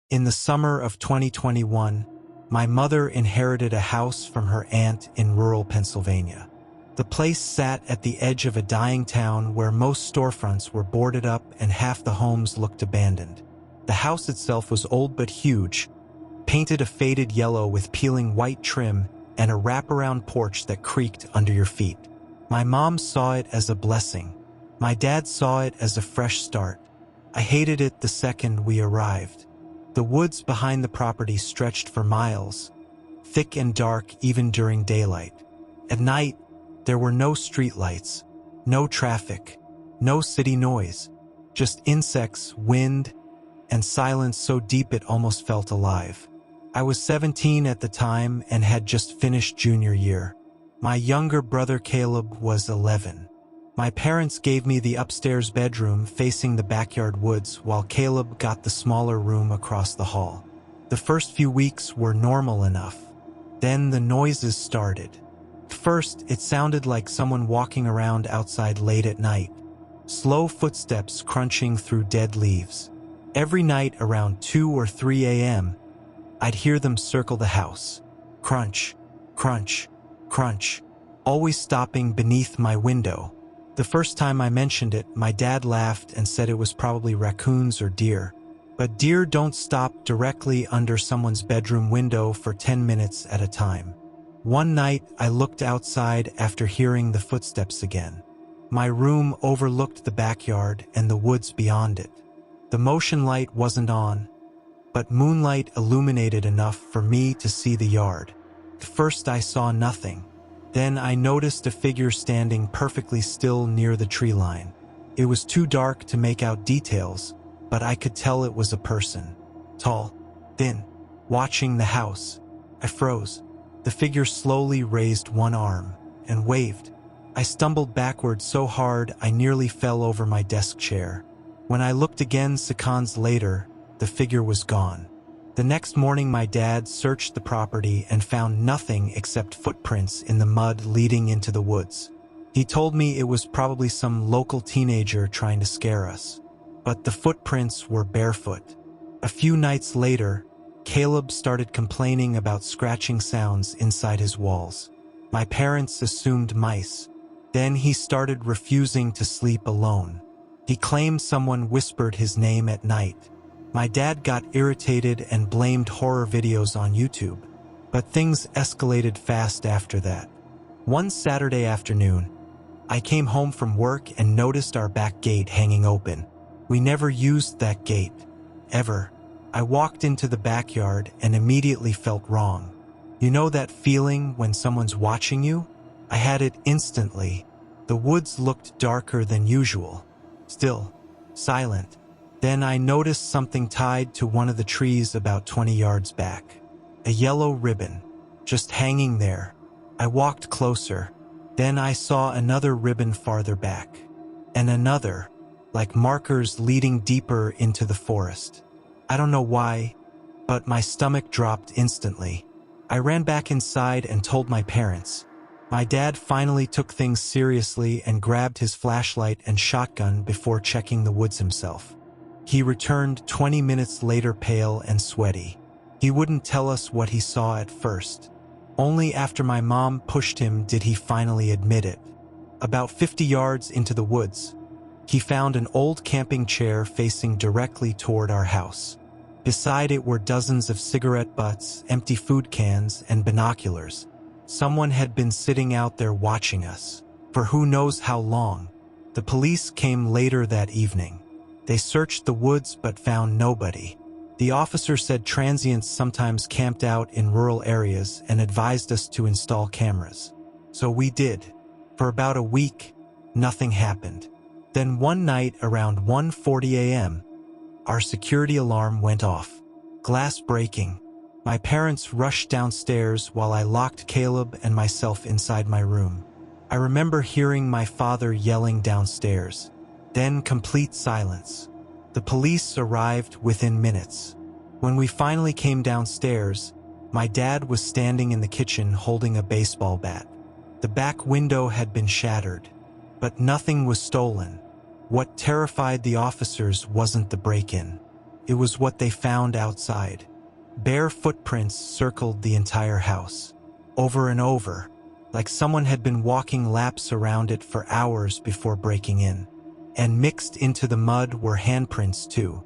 In the summer of 2021, my mother inherited a house from her aunt in rural Pennsylvania. The place sat at the edge of a dying town where most storefronts were boarded up and half the homes looked abandoned. The house itself was old but huge, painted a faded yellow with peeling white trim and a wraparound porch that creaked under your feet. My mom saw it as a blessing. My dad saw it as a fresh start. I hated it the second we arrived. The woods behind the property stretched for miles, thick and dark even during daylight. At night, there were no streetlights, no traffic, no city noise, just insects, wind, and silence so deep it almost felt alive. I was 17 at the time and had just finished junior year. My younger brother Caleb was 11. My parents gave me the upstairs bedroom facing the backyard woods while Caleb got the smaller room across the hall. The first few weeks were normal enough. Then the noises started. First, it sounded like someone walking around outside late at night. Slow footsteps crunching through dead leaves. Every night around 2 or 3 a.m., I'd hear them circle the house. Crunch, crunch, crunch, always stopping beneath my window. The first time I mentioned it, my dad laughed and said it was probably raccoons or deer. But deer don't stop directly under someone's bedroom window for 10 minutes at a time. One night, I looked outside after hearing the footsteps again. My room overlooked the backyard and the woods beyond it. The motion light wasn't on, but moonlight illuminated enough for me to see the yard. At first I saw nothing. Then I noticed a figure standing perfectly still near the tree line. It was too dark to make out details, but I could tell it was a person. Tall, thin, watching the house. I froze. The figure slowly raised one arm and waved. I stumbled backward so hard I nearly fell over my desk chair. When I looked again seconds later, the figure was gone. The next morning my dad searched the property and found nothing except footprints in the mud leading into the woods. He told me it was probably some local teenager trying to scare us. But the footprints were barefoot. A few nights later, Caleb started complaining about scratching sounds inside his walls. My parents assumed mice. Then he started refusing to sleep alone. He claimed someone whispered his name at night. My dad got irritated and blamed horror videos on YouTube, but things escalated fast after that. One Saturday afternoon, I came home from work and noticed our back gate hanging open. We never used that gate, ever. I walked into the backyard and immediately felt wrong. You know that feeling when someone's watching you? I had it instantly. The woods looked darker than usual. Still, silent. Then I noticed something tied to one of the trees about 20 yards back. A yellow ribbon, just hanging there. I walked closer. Then I saw another ribbon farther back. And another, like markers leading deeper into the forest. I don't know why, but my stomach dropped instantly. I ran back inside and told my parents. My dad finally took things seriously and grabbed his flashlight and shotgun before checking the woods himself. He returned 20 minutes later pale and sweaty. He wouldn't tell us what he saw at first. Only after my mom pushed him did he finally admit it. About 50 yards into the woods, he found an old camping chair facing directly toward our house. Beside it were dozens of cigarette butts, empty food cans, and binoculars. Someone had been sitting out there watching us, for who knows how long. The police came later that evening. They searched the woods but found nobody. The officer said transients sometimes camped out in rural areas and advised us to install cameras. So we did. For about a week, nothing happened. Then one night around 1:40 a.m., our security alarm went off. Glass breaking. My parents rushed downstairs while I locked Caleb and myself inside my room. I remember hearing my father yelling downstairs. Then complete silence. The police arrived within minutes. When we finally came downstairs, my dad was standing in the kitchen holding a baseball bat. The back window had been shattered, but nothing was stolen. What terrified the officers wasn't the break-in. It was what they found outside. Bare footprints circled the entire house, over and over, like someone had been walking laps around it for hours before breaking in. And mixed into the mud were handprints too,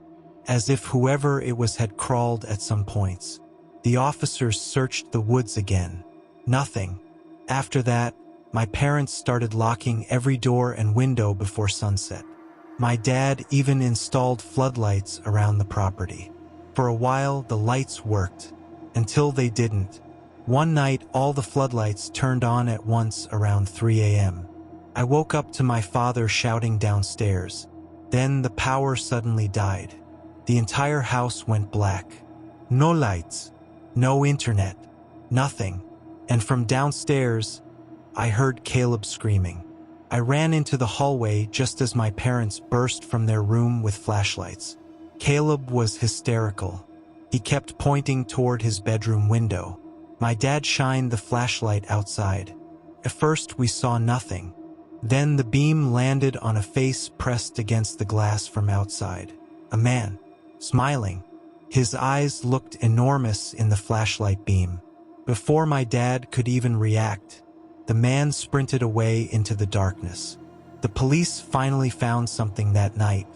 as if whoever it was had crawled at some points. The officers searched the woods again. Nothing. After that, my parents started locking every door and window before sunset. My dad even installed floodlights around the property. For a while, the lights worked, until they didn't. One night, all the floodlights turned on at once around 3 a.m. I woke up to my father shouting downstairs. Then the power suddenly died. The entire house went black. No lights, no internet, nothing. And from downstairs, I heard Caleb screaming. I ran into the hallway just as my parents burst from their room with flashlights. Caleb was hysterical. He kept pointing toward his bedroom window. My dad shined the flashlight outside. At first, we saw nothing. Then the beam landed on a face pressed against the glass from outside. A man, smiling. His eyes looked enormous in the flashlight beam. Before my dad could even react, the man sprinted away into the darkness. The police finally found something that night.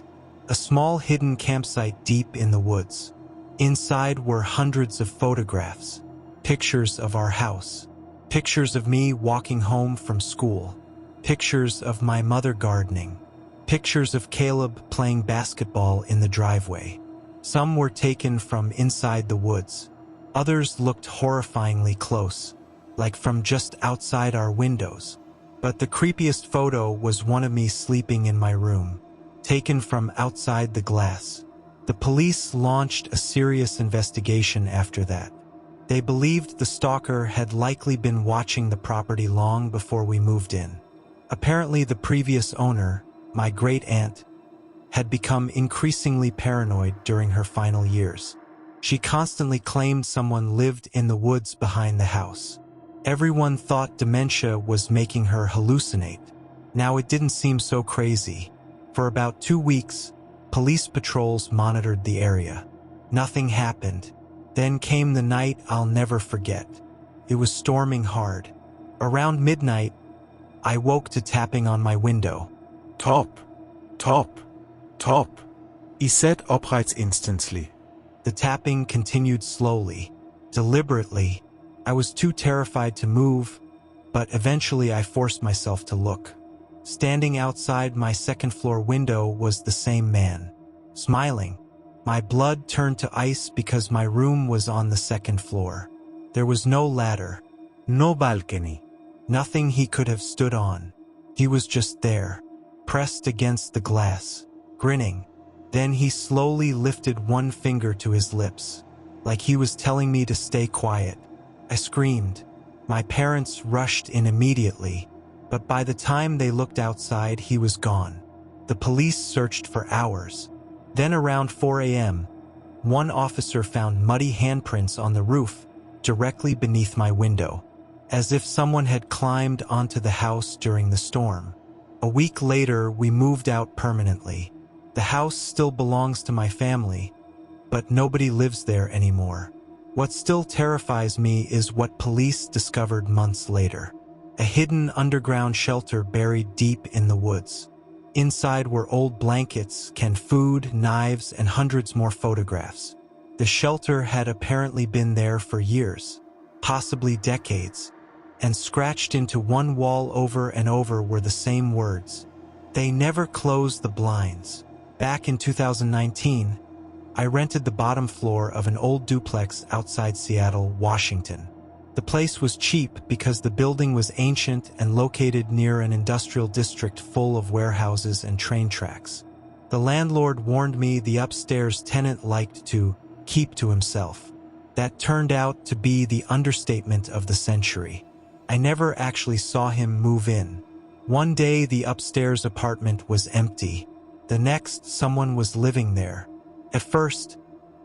A small hidden campsite deep in the woods. Inside were hundreds of photographs, pictures of our house, pictures of me walking home from school, pictures of my mother gardening, pictures of Caleb playing basketball in the driveway. Some were taken from inside the woods. Others looked horrifyingly close, like from just outside our windows. But the creepiest photo was one of me sleeping in my room, taken from outside the glass. The police launched a serious investigation after that. They believed the stalker had likely been watching the property long before we moved in. Apparently, the previous owner, my great-aunt, had become increasingly paranoid during her final years. She constantly claimed someone lived in the woods behind the house. Everyone thought dementia was making her hallucinate. Now it didn't seem so crazy. For about 2 weeks, police patrols monitored the area. Nothing happened. Then came the night I'll never forget. It was storming hard. Around midnight, I woke to tapping on my window. Top, top, top, he said upright instantly. The tapping continued slowly, deliberately. I was too terrified to move, but eventually I forced myself to look. Standing outside my second-floor window was the same man, smiling. My blood turned to ice because my room was on the second floor. There was no ladder, no balcony, nothing he could have stood on. He was just there, pressed against the glass, grinning. Then he slowly lifted one finger to his lips, like he was telling me to stay quiet. I screamed. My parents rushed in immediately, but by the time they looked outside, he was gone. The police searched for hours. Then around 4 a.m., one officer found muddy handprints on the roof directly beneath my window, as if someone had climbed onto the house during the storm. A week later, we moved out permanently. The house still belongs to my family, but nobody lives there anymore. What still terrifies me is what police discovered months later. A hidden underground shelter buried deep in the woods. Inside were old blankets, canned food, knives, and hundreds more photographs. The shelter had apparently been there for years, possibly decades, and scratched into one wall over and over were the same words. They never closed the blinds. Back in 2019, I rented the bottom floor of an old duplex outside Seattle, Washington. The place was cheap because the building was ancient and located near an industrial district full of warehouses and train tracks. The landlord warned me the upstairs tenant liked to keep to himself. That turned out to be the understatement of the century. I never actually saw him move in. One day, the upstairs apartment was empty. The next, someone was living there. At first,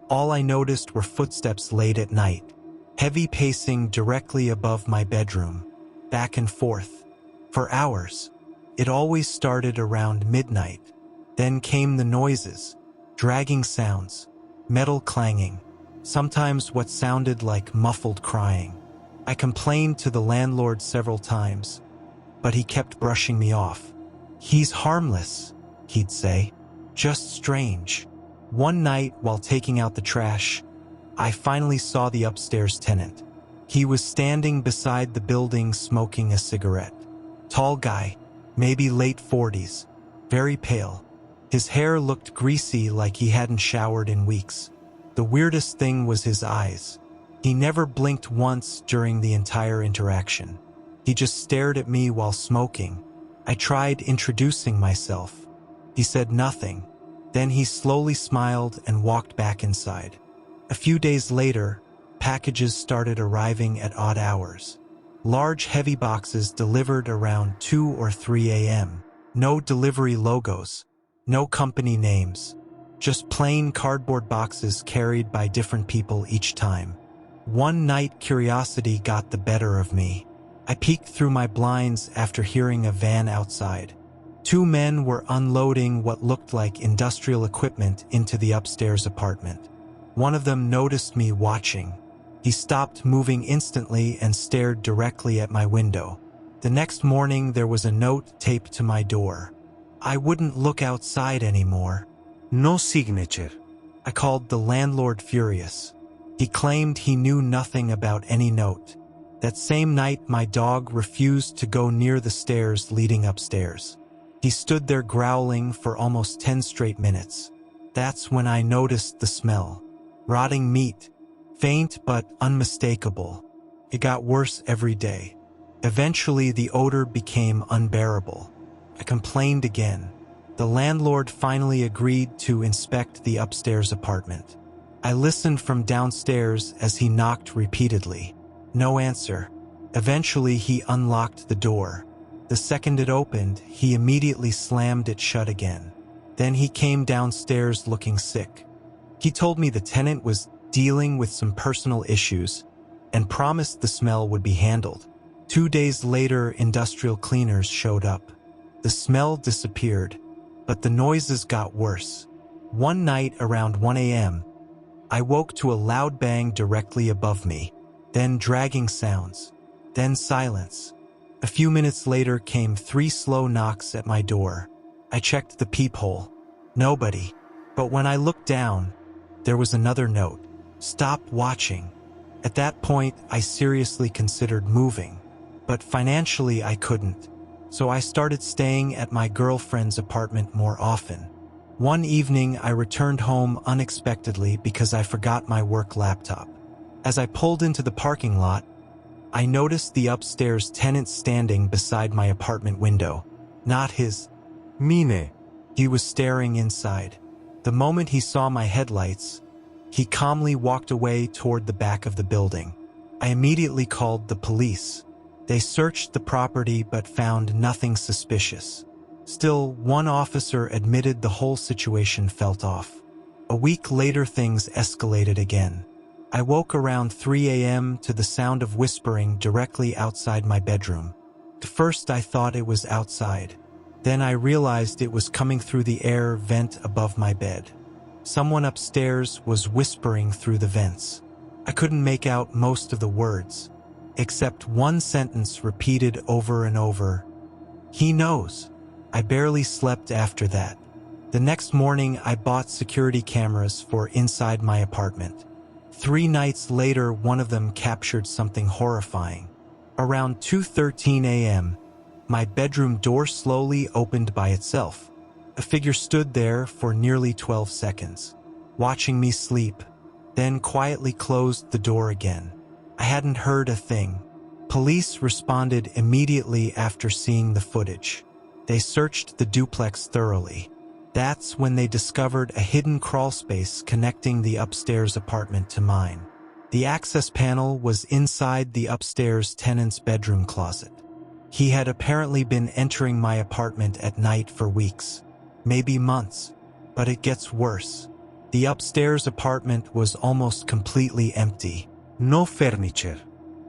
all I noticed were footsteps late at night. Heavy pacing directly above my bedroom, back and forth, for hours. It always started around midnight. Then came the noises, dragging sounds, metal clanging, sometimes what sounded like muffled crying. I complained to the landlord several times, but he kept brushing me off. "He's harmless," he'd say. "Just strange." One night, while taking out the trash, I finally saw the upstairs tenant. He was standing beside the building smoking a cigarette. Tall guy, maybe late 40s, very pale. His hair looked greasy like he hadn't showered in weeks. The weirdest thing was his eyes. He never blinked once during the entire interaction. He just stared at me while smoking. I tried introducing myself. He said nothing. Then he slowly smiled and walked back inside. A few days later, packages started arriving at odd hours. Large, heavy boxes delivered around 2 or 3 a.m. No delivery logos, no company names, just plain cardboard boxes carried by different people each time. One night, curiosity got the better of me. I peeked through my blinds after hearing a van outside. 2 men were unloading what looked like industrial equipment into the upstairs apartment. One of them noticed me watching. He stopped moving instantly and stared directly at my window. The next morning, there was a note taped to my door. I wouldn't look outside anymore. No signature. I called the landlord furious. He claimed he knew nothing about any note. That same night, my dog refused to go near the stairs leading upstairs. He stood there growling for almost 10 straight minutes. That's when I noticed the smell. Rotting meat, faint but unmistakable. It got worse every day. Eventually, the odor became unbearable. I complained again. The landlord finally agreed to inspect the upstairs apartment. I listened from downstairs as he knocked repeatedly. No answer. Eventually, he unlocked the door. The second it opened, he immediately slammed it shut again. Then he came downstairs looking sick. He told me the tenant was dealing with some personal issues and promised the smell would be handled. 2 days later, industrial cleaners showed up. The smell disappeared, but the noises got worse. One night around 1 a.m., I woke to a loud bang directly above me, then dragging sounds, then silence. A few minutes later came 3 slow knocks at my door. I checked the peephole. Nobody. But when I looked down, there was another note. "Stop watching." At that point, I seriously considered moving, but financially I couldn't. So I started staying at my girlfriend's apartment more often. One evening, I returned home unexpectedly because I forgot my work laptop. As I pulled into the parking lot, I noticed the upstairs tenant standing beside my apartment window. Not his Mine. He was staring inside. The moment he saw my headlights, he calmly walked away toward the back of the building. I immediately called the police. They searched the property but found nothing suspicious. Still, one officer admitted the whole situation felt off. A week later, things escalated again. I woke around 3 a.m. to the sound of whispering directly outside my bedroom. At first, I thought it was outside. Then I realized it was coming through the air vent above my bed. Someone upstairs was whispering through the vents. I couldn't make out most of the words, except one sentence repeated over and over. "He knows." I barely slept after that. The next morning, I bought security cameras for inside my apartment. 3 nights later, one of them captured something horrifying. Around 2:13 a.m., my bedroom door slowly opened by itself. A figure stood there for nearly 12 seconds, watching me sleep, then quietly closed the door again. I hadn't heard a thing. Police responded immediately after seeing the footage. They searched the duplex thoroughly. That's when they discovered a hidden crawlspace connecting the upstairs apartment to mine. The access panel was inside the upstairs tenant's bedroom closet. He had apparently been entering my apartment at night for weeks, maybe months, but it gets worse. The upstairs apartment was almost completely empty. No furniture.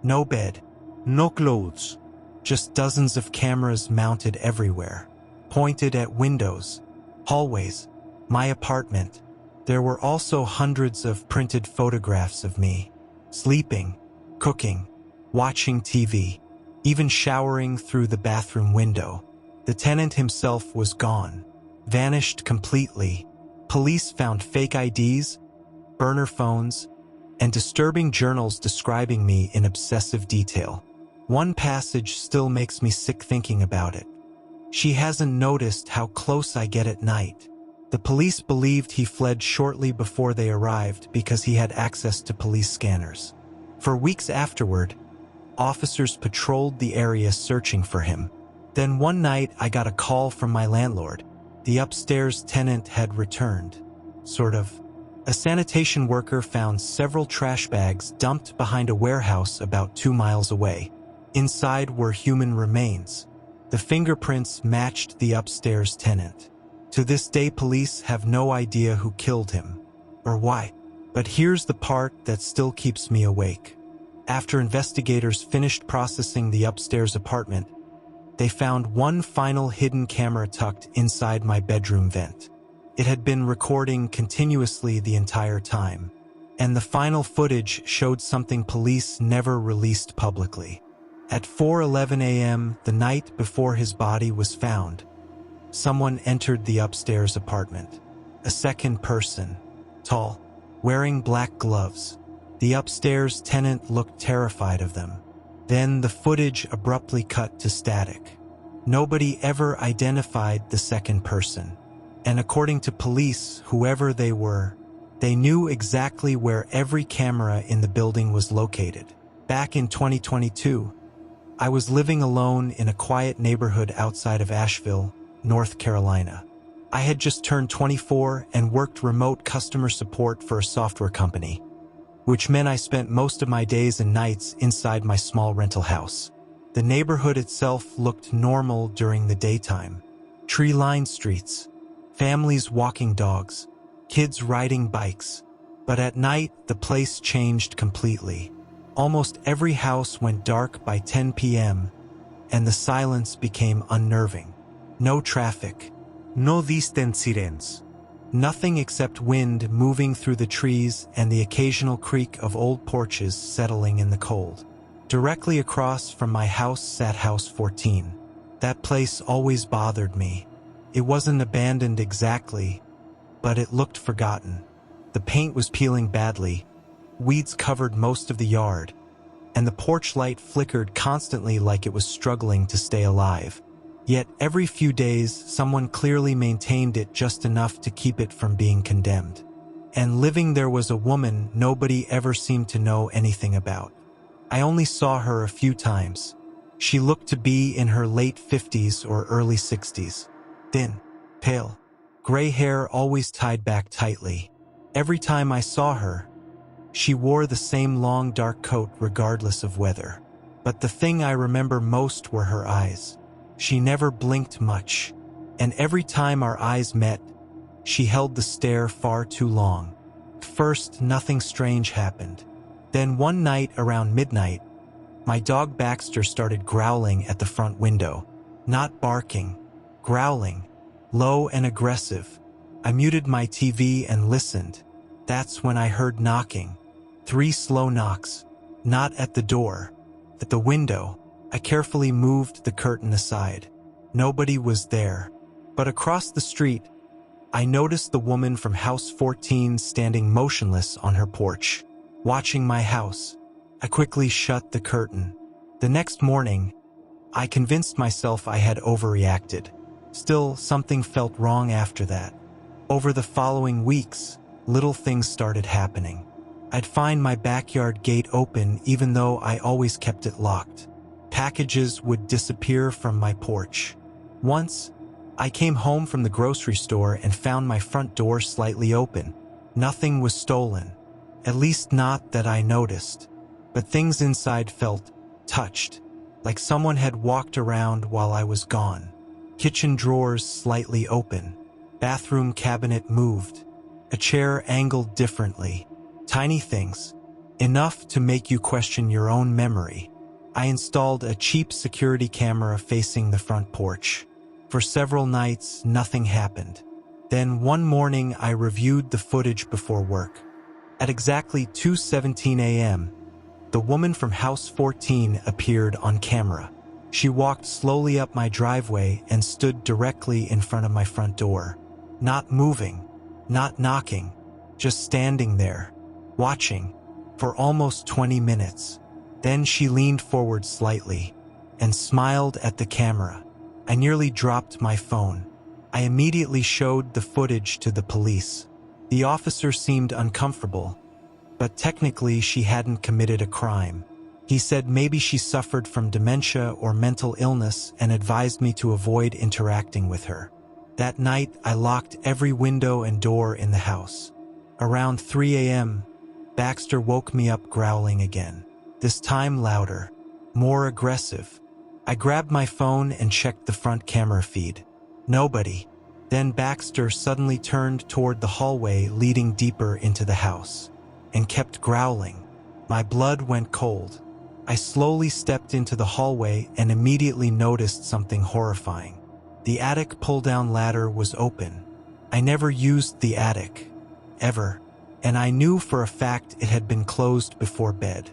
No bed. No clothes. Just dozens of cameras mounted everywhere, pointed at windows, hallways, my apartment. There were also hundreds of printed photographs of me, sleeping, cooking, watching TV, even showering through the bathroom window. The tenant himself was gone, vanished completely. Police found fake IDs, burner phones, and disturbing journals describing me in obsessive detail. One passage still makes me sick thinking about it. She hasn't noticed how close I get at night. The police believed he fled shortly before they arrived because he had access to police scanners. For weeks afterward, officers patrolled the area searching for him. Then one night I got a call from my landlord. The upstairs tenant had returned. Sort of. A sanitation worker found several trash bags dumped behind a warehouse about 2 miles away. Inside were human remains. The fingerprints matched the upstairs tenant. To this day, police have no idea who killed him or why. But here's the part that still keeps me awake. After investigators finished processing the upstairs apartment, they found one final hidden camera tucked inside my bedroom vent. It had been recording continuously the entire time, and the final footage showed something police never released publicly. At 4:11 a.m., the night before his body was found, someone entered the upstairs apartment. A second person, tall, wearing black gloves. The upstairs tenant looked terrified of them. Then the footage abruptly cut to static. Nobody ever identified the second person. And according to police, whoever they were, they knew exactly where every camera in the building was located. Back in 2022, I was living alone in a quiet neighborhood outside of Asheville, North Carolina. I had just turned 24 and worked remote customer support for a software company, which meant I spent most of my days and nights inside my small rental house. The neighborhood itself looked normal during the daytime. Tree-lined streets, families walking dogs, kids riding bikes. But at night, the place changed completely. Almost every house went dark by 10 p.m., and the silence became unnerving. No traffic. No distant sirens. Nothing except wind moving through the trees and the occasional creak of old porches settling in the cold. Directly across from my house sat House 14. That place always bothered me. It wasn't abandoned exactly, but it looked forgotten. The paint was peeling badly, weeds covered most of the yard, and the porch light flickered constantly like it was struggling to stay alive. Yet every few days, someone clearly maintained it just enough to keep it from being condemned. And living there was a woman nobody ever seemed to know anything about. I only saw her a few times. She looked to be in her late 50s or early 60s. Thin, pale, gray hair always tied back tightly. Every time I saw her, she wore the same long dark coat regardless of weather. But the thing I remember most were her eyes. She never blinked much, and every time our eyes met, she held the stare far too long. First, nothing strange happened. Then one night around midnight, my dog Baxter started growling at the front window. Not barking, growling, low and aggressive. I muted my TV and listened. That's when I heard knocking. 3 slow knocks. Not at the door, at the window. I carefully moved the curtain aside. Nobody was there. But across the street, I noticed the woman from House 14 standing motionless on her porch, watching my house. I quickly shut the curtain. The next morning, I convinced myself I had overreacted. Still, something felt wrong after that. Over the following weeks, little things started happening. I'd find my backyard gate open even though I always kept it locked. Packages would disappear from my porch. Once, I came home from the grocery store and found my front door slightly open. Nothing was stolen, at least not that I noticed. But things inside felt touched, like someone had walked around while I was gone. Kitchen drawers slightly open. Bathroom cabinet moved. A chair angled differently. Tiny things, enough to make you question your own memory. I installed a cheap security camera facing the front porch. For several nights, nothing happened. Then one morning I reviewed the footage before work. At exactly 2:17 a.m., the woman from house 14 appeared on camera. She walked slowly up my driveway and stood directly in front of my front door. Not moving, not knocking, just standing there, watching, for almost 20 minutes. Then she leaned forward slightly and smiled at the camera. I nearly dropped my phone. I immediately showed the footage to the police. The officer seemed uncomfortable, but technically she hadn't committed a crime. He said maybe she suffered from dementia or mental illness and advised me to avoid interacting with her. That night, I locked every window and door in the house. Around 3 a.m., Baxter woke me up growling again. This time louder, more aggressive. I grabbed my phone and checked the front camera feed. Nobody. Then Baxter suddenly turned toward the hallway leading deeper into the house and kept growling. My blood went cold. I slowly stepped into the hallway and immediately noticed something horrifying. The attic pull-down ladder was open. I never used the attic, ever, and I knew for a fact it had been closed before bed.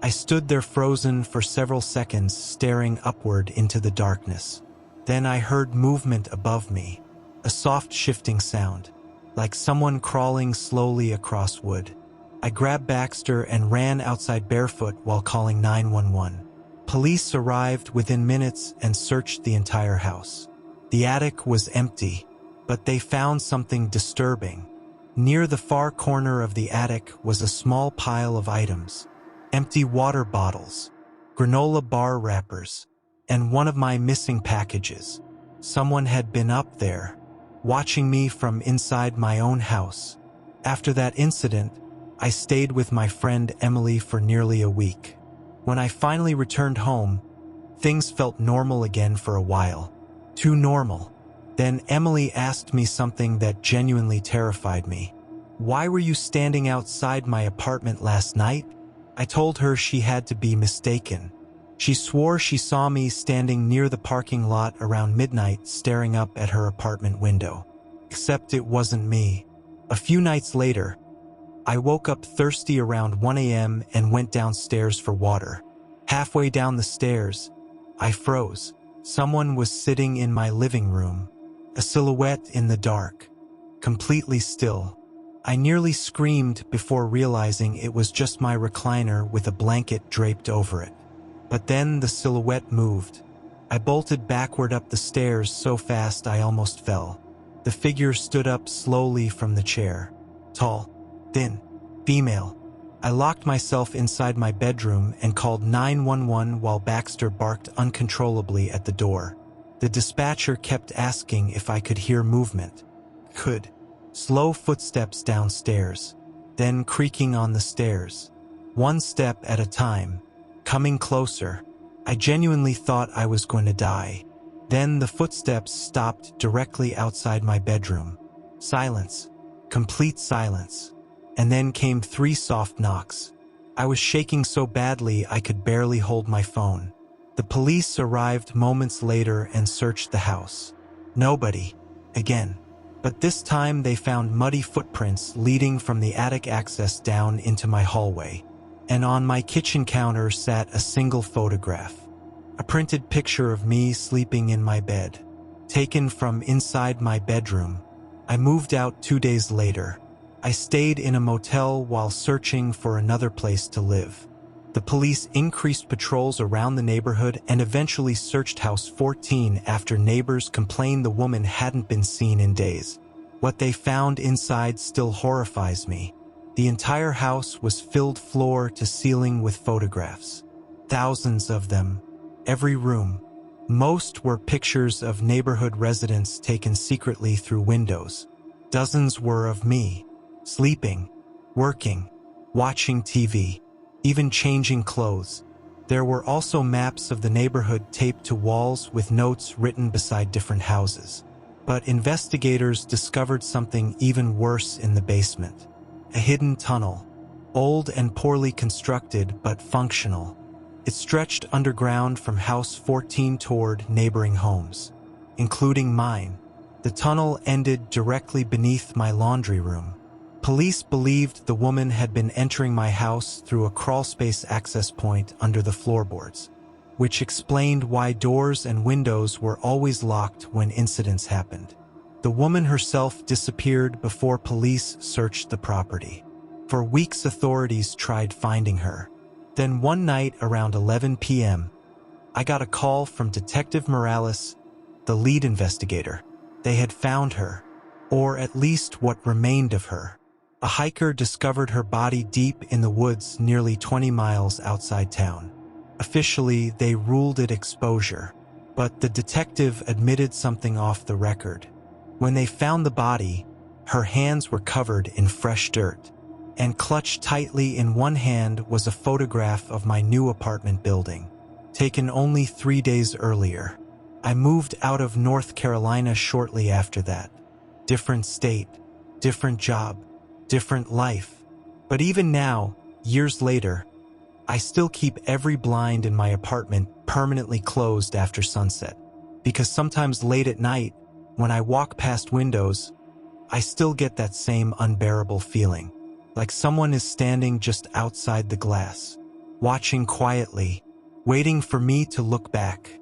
I stood there frozen for several seconds, staring upward into the darkness. Then I heard movement above me, a soft shifting sound, like someone crawling slowly across wood. I grabbed Baxter and ran outside barefoot while calling 911. Police arrived within minutes and searched the entire house. The attic was empty, but they found something disturbing. Near the far corner of the attic was a small pile of items: empty water bottles, granola bar wrappers, and one of my missing packages. Someone had been up there, watching me from inside my own house. After that incident, I stayed with my friend Emily for nearly a week. When I finally returned home, things felt normal again for a while. Too normal. Then Emily asked me something that genuinely terrified me. "Why were you standing outside my apartment last night?" I told her she had to be mistaken. She swore she saw me standing near the parking lot around midnight staring up at her apartment window. Except it wasn't me. A few nights later, I woke up thirsty around 1 a.m. and went downstairs for water. Halfway down the stairs, I froze. Someone was sitting in my living room, a silhouette in the dark, completely still. I nearly screamed before realizing it was just my recliner with a blanket draped over it. But then the silhouette moved. I bolted backward up the stairs so fast I almost fell. The figure stood up slowly from the chair. Tall, thin, female. I locked myself inside my bedroom and called 911 while Baxter barked uncontrollably at the door. The dispatcher kept asking if I could hear movement. Could. Slow footsteps downstairs, then creaking on the stairs. One step at a time, coming closer. I genuinely thought I was going to die. Then the footsteps stopped directly outside my bedroom. Silence. Complete silence. And then came 3 soft knocks. I was shaking so badly I could barely hold my phone. The police arrived moments later and searched the house. Nobody. Again. But this time they found muddy footprints leading from the attic access down into my hallway. And on my kitchen counter sat a single photograph. A printed picture of me sleeping in my bed, taken from inside my bedroom. I moved out 2 days later. I stayed in a motel while searching for another place to live. The police increased patrols around the neighborhood and eventually searched house 14 after neighbors complained the woman hadn't been seen in days. What they found inside still horrifies me. The entire house was filled floor to ceiling with photographs. Thousands of them. Every room. Most were pictures of neighborhood residents taken secretly through windows. Dozens were of me. Sleeping, working, watching TV, even changing clothes. There were also maps of the neighborhood taped to walls with notes written beside different houses. But investigators discovered something even worse in the basement. A hidden tunnel, old and poorly constructed but functional. It stretched underground from house 14 toward neighboring homes, including mine. The tunnel ended directly beneath my laundry room. Police believed the woman had been entering my house through a crawlspace access point under the floorboards, which explained why doors and windows were always locked when incidents happened. The woman herself disappeared before police searched the property. For weeks, authorities tried finding her. Then one night around 11 p.m., I got a call from Detective Morales, the lead investigator. They had found her, or at least what remained of her. A hiker discovered her body deep in the woods nearly 20 miles outside town. Officially, they ruled it exposure, but the detective admitted something off the record. When they found the body, her hands were covered in fresh dirt, and clutched tightly in one hand was a photograph of my new apartment building, taken only 3 days earlier. I moved out of North Carolina shortly after that. Different state, different job, different life. But even now, years later, I still keep every blind in my apartment permanently closed after sunset, because sometimes late at night, when I walk past windows, I still get that same unbearable feeling, like someone is standing just outside the glass, watching quietly, waiting for me to look back.